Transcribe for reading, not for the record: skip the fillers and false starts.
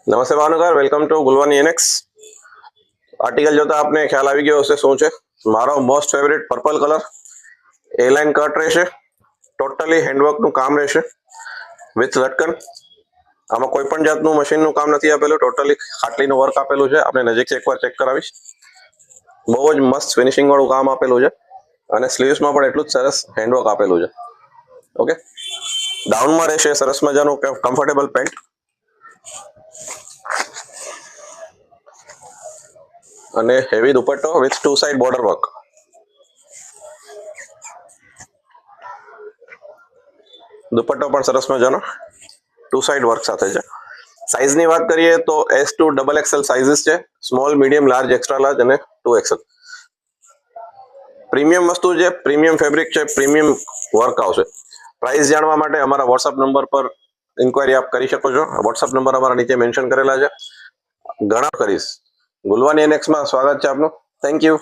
નમસ્તે Bhavnagar, welcome to Gulwani annex. Article જોતા આપને ખ્યાલ આવી ગયો હશે શું છે। મારો મોસ્ટ ફેવરેટ પર્પલ કલર એ લાઇન કટ રહેશે, ટોટલી હેન્ડવર્કનું કામ રહેશે વિથ લટકન। આમાં કોઈ પણ જાતનું મશીનનું કામ નથી આપેલું, ટોટલી ખાટલીનું વર્ક આપેલું છે। આપણે નજીકથી એકવાર ચેક કરાવીશ। બહુ જ મસ્ત ફિનિશિંગ વાળું કામ આપેલું છે અને સ્લીવ્સમાં પણ એટલું જ સરસ હેન્ડવર્ક આપેલું છે। ઓકે, ડાઉનમાં રહેશે સરસ મજાનું કમ્ફર્ટેબલ પેન્ટ અને heavy dupatta with two side border work. Dupatta પણ સરસ મજાનો ટુ સાઇડ વર્ક સાથે છે। સાઇઝની વાત કરીએ તો S to XXL સાઇઝીસ છે, small, medium, large, extra large અને 2XL। પ્રીમિયમ વસ્તુ છે, પ્રીમિયમ ફેબ્રિક છે, પ્રીમિયમ વર્ક આવશે। પ્રાઇસ જાણવા માટે અમારા વોટ્સઅપ નંબર પર ઇન્ક્વાયરી આપ કરી શકો છો। વોટ્સઅપ નંબર અમારા નીચે મેન્શન કરેલા છે। ઘણા કરીશ। ગુલવાની એનેક્સમાં સ્વાગત છે આપનું। Thank you.